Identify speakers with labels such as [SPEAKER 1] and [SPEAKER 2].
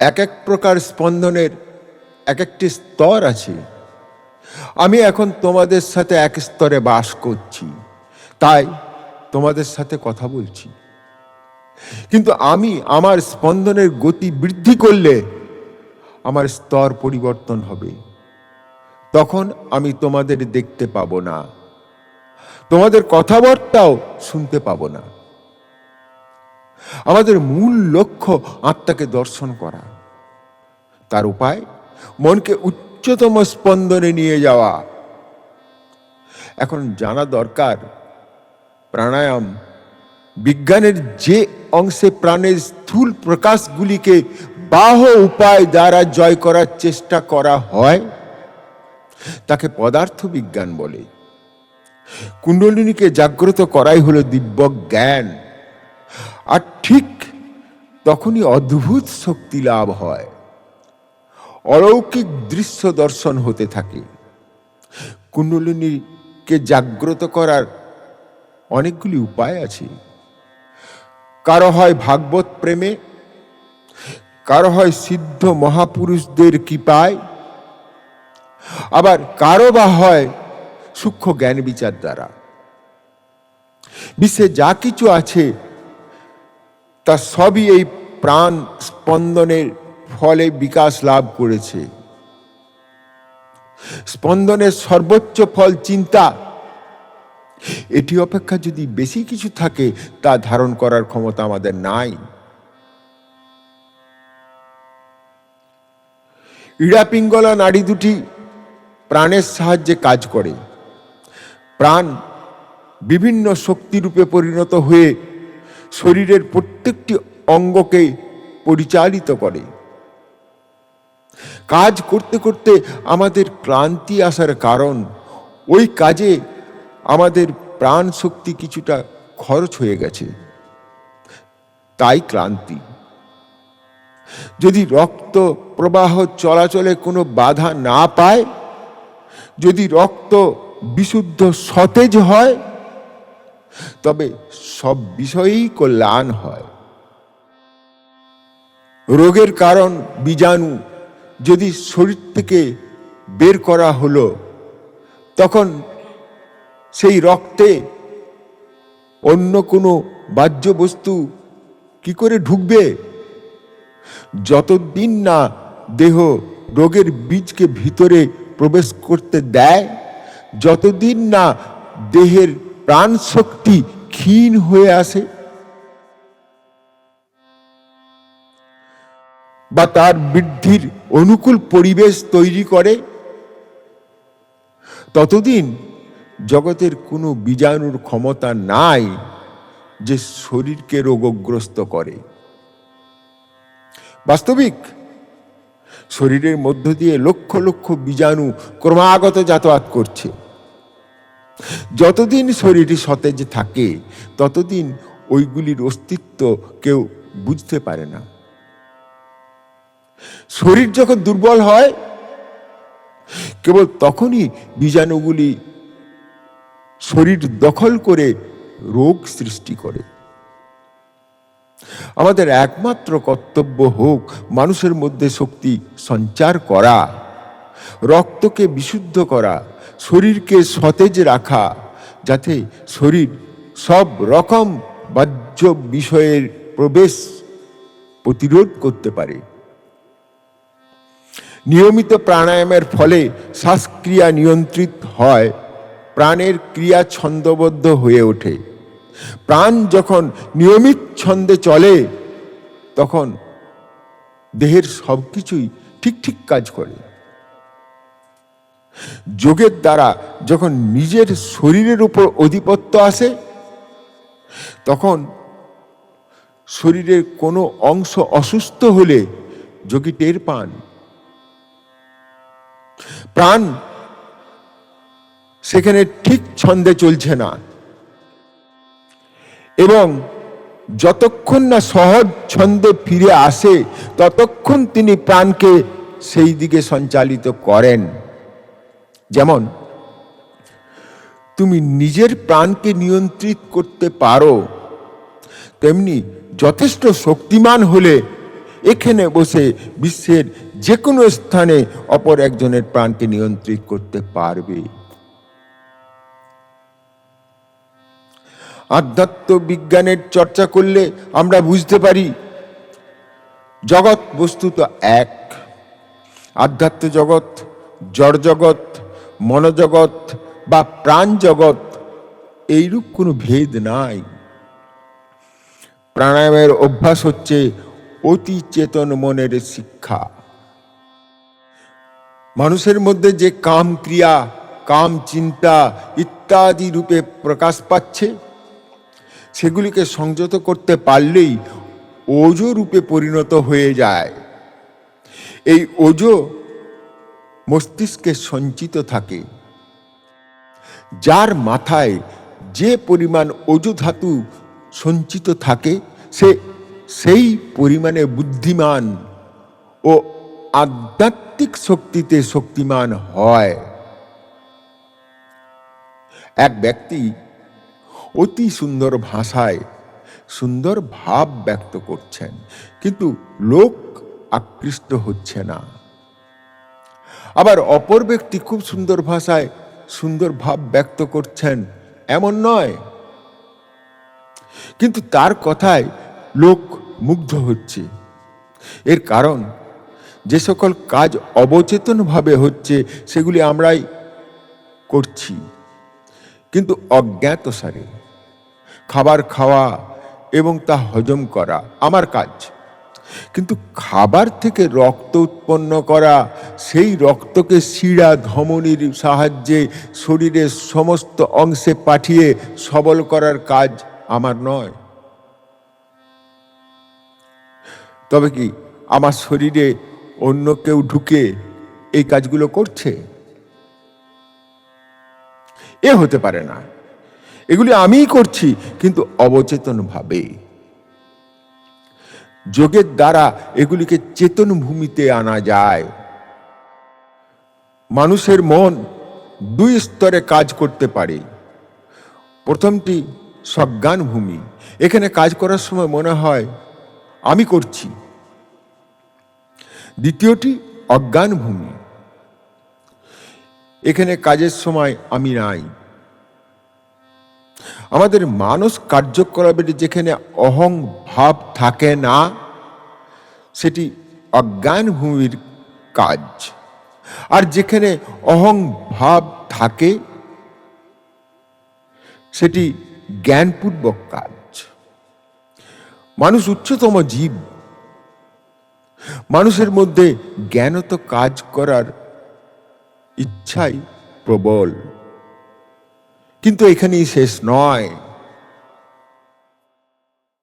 [SPEAKER 1] এক এক প্রকার স্পন্দনের এক একটি স্তর আছে। আমি এখন তোমাদের সাথে এক স্তরে বাস করছি, তাই তোমাদের সাথে কথা বলছি। কিন্তু আমি আমার স্পন্দনের গতি বৃদ্ধি করলে আমার স্তর পরিবর্তন হবে। তখন আমি তোমাদের দেখতে পাবো না, তোমাদের কথাবার্তাও শুনতে পাবো না। আমাদের মূল লক্ষ্য আত্মাকে দর্শন করা। তার উপায় মনকে উচ্চতম স্পন্দনে নিয়ে যাওয়া। এখন জানা দরকার, প্রাণায়াম বিজ্ঞানের যে অংশে প্রাণের স্থূল প্রকাশগুলিকে বাহ্য উপায় দ্বারা জয় করার চেষ্টা করা হয় তাকে পদার্থ বিজ্ঞান বলে। কুণ্ডলিনীকে জাগ্রত করাই হলো দিব্য জ্ঞান। আর ঠিক তখনই অদ্ভুত শক্তি লাভ হয়, অলৌকিক দৃশ্য দর্শন হতে থাকে। কুণ্ডলিনীকে জাগ্রত করার অনেকগুলি উপায় আছে। কারো হয় ভাগবত প্রেমে, কারো হয় সিদ্ধ মহাপুরুষদের কৃপায়, আবার কারো বা হয় সূক্ষ্ম জ্ঞান বিচার দ্বারা। বিশ্বে যা কিছু আছে তা সবই এই প্রাণ স্পন্দনের ফলে বিকাশ লাভ করেছে। স্পন্দনের সর্বোচ্চ ফল চিন্তা। এটি অপেক্ষা যদি বেশি কিছু থাকে তা ধারণ করার ক্ষমতা আমাদের নাই। ইড়া পিঙ্গলা নাড়ি দুটি প্রাণের সাহায্যে কাজ করে। প্রাণ বিভিন্ন শক্তিরূপে পরিণত হয়ে শরীরের প্রত্যেকটি অঙ্গকে পরিচালিত করে। কাজ করতে করতে আমাদের ক্লান্তি আসার কারণ ওই কাজে আমাদের প্রাণ শক্তি কিছুটা খরচ হয়ে গেছে, তাই ক্লান্তি। যদি রক্ত প্রবাহ চলাচলে কোনো বাধা না পায়, যদি রক্ত বিশুদ্ধ সতেজ হয়, তবে সব বিষয়েই কল্যাণ হয়। রোগের কারণ বীজাণু যদি শরীর থেকে বের করা হলো, তখন সেই রক্তে অন্য কোনো বাহ্য বস্তু কি করে ঢুকবে? যতদিন না দেহ রোগের বীজকে ভিতরে প্রবেশ করতে দেয়, যতদিন না দেহের প্রাণ শক্তি ক্ষীণ হয়ে আসে বা তার বৃদ্ধির অনুকূল পরিবেশ তৈরি করে, ততদিন জগতের কোনো বীজাণুর ক্ষমতা নাই যে শরীরকে রোগগ্রস্ত করে। বাস্তবিক শরীরের মধ্য দিয়ে লক্ষ লক্ষ বীজাণু ক্রমাগত যাতায়াত করছে। যতদিন শরীরটি সতেজ থাকে ততদিন ওইগুলির অস্তিত্ব কেউ বুঝতে পারে না। শরীর যখন দুর্বল হয়, কেবল তখনই বীজাণুগুলি শরীর দখল করে রোগ সৃষ্টি করে। আমাদের একমাত্র কর্তব্য হোক মানুষের মধ্যে শক্তি সঞ্চার করা, রক্তকে বিশুদ্ধ করা, শরীরকে সতেজ রাখা, যাতে শরীর সব রকম বাহ্য বিষয়ের প্রবেশ প্রতিরোধ করতে পারে। নিয়মিত প্রাণায়ামের ফলে শ্বাসক্রিয়া নিয়ন্ত্রিত হয়, প্রাণের ক্রিয়া ছন্দবদ্ধ হয়ে ওঠে। প্রাণ যখন নিয়মিত ছন্দে চলে তখন দেহের সবকিছুই ঠিক ঠিক কাজ করে। যোগের দ্বারা যখন নিজের শরীরের উপর আধিপত্য আসে, তখন শরীরের কোনো অংশ অসুস্থ হলে যোগী টের পান। প্রাণ সেখানে ঠিক ছন্দে চলছে না, এবং যতক্ষণ না সহজ ছন্দে ফিরে আসে ততক্ষণ তিনি প্রাণকে সেই দিকে সঞ্চালিত করেন। যেমন তুমি নিজের প্রাণকে নিয়ন্ত্রিত করতে পারো, তেমনি যথেষ্ট শক্তিমান হলে এখানে বসে বিশ্বের যে কোনো স্থানে অপর একজনের প্রাণকে নিয়ন্ত্রিত করতে পারবে। আধ্যাত্ম বিজ্ঞানের চর্চা করলে আমরা বুঝতে পারি জগৎ বস্তুত এক। আধ্যাত্ম জগৎ, জড় জগৎ, মনোজগৎ বা প্রাণ জগৎ এইরূপ কোনো ভেদ নাই। প্রাণায়ামের অভ্যাস হচ্ছে অতি চেতন মনের শিক্ষা। মানুষের মধ্যে যে কাম ক্রিয়া, কাম চিন্তা ইত্যাদি রূপে প্রকাশ পাচ্ছে, সেগুলিকে সংযত করতে পারলেই ওজো রূপে পরিণত হয়ে যায়। এই ওজো মস্তিষ্কে সঞ্চিত থাকে। যার মাথায় যে পরিমাণ ওজো ধাতু সঞ্চিত থাকে, সে সেই পরিমাণে বুদ্ধিমান ও আধ্যাত্মিক শক্তিতে শক্তিমান হয়। এক ব্যক্তি অতি সুন্দর ভাষায় সুন্দর ভাব ব্যক্ত করছেন, কিন্তু লোক আকৃষ্ট হচ্ছে না। আবার অপর ব্যক্তি খুব সুন্দর ভাষায় সুন্দর ভাব ব্যক্ত করছেন, এমন নয়, কিন্তু তার কথায় লোক মুগ্ধ হচ্ছে। এর কারণ যে সকল কাজ অবচেতনভাবে হচ্ছে সেগুলি আমরাই করছি, কিন্তু অজ্ঞাতসারে। খাবার খাওয়া এবং তা হজম করা আমার কাজ, কিন্তু খাবার থেকে রক্ত উৎপন্ন করা, সেই রক্তকে শিরা ধমনীর সাহায্যে শরীরের সমস্ত অংশে পাঠিয়ে সবল করার কাজ আমার নয়। তবে কি আমার শরীরে অন্য কেউ ঢুকে এই কাজগুলো করছে? এ হতে পারে না। এগুলি আমিই করছি, কিন্তু অবচেতন ভাবে। যোগের দ্বারা এগুলিকে চেতন ভূমিতে আনা যায়। মানুষের মন দুই স্তরে কাজ করতে পারে। প্রথমটি সজ্ঞান ভূমি। এখানে কাজ করার সময় মনে হয় আমি করছি। দ্বিতীয়টি অজ্ঞান ভূমি। এখানে কাজের সময় আমি নাই। আমাদের মানস কার্যকলাপের যেখানে অহং ভাব থাকে না, সেটি অজ্ঞান ভূমির কাজ। আর যেখানে অহং ভাব থাকে, সেটি জ্ঞানপূর্বক কাজ। মানুষ উচ্চতম জীব। মানুষের মধ্যে জ্ঞানত কাজ করার ইচ্ছাই প্রবল, কিন্তু এখানেই শেষ নয়।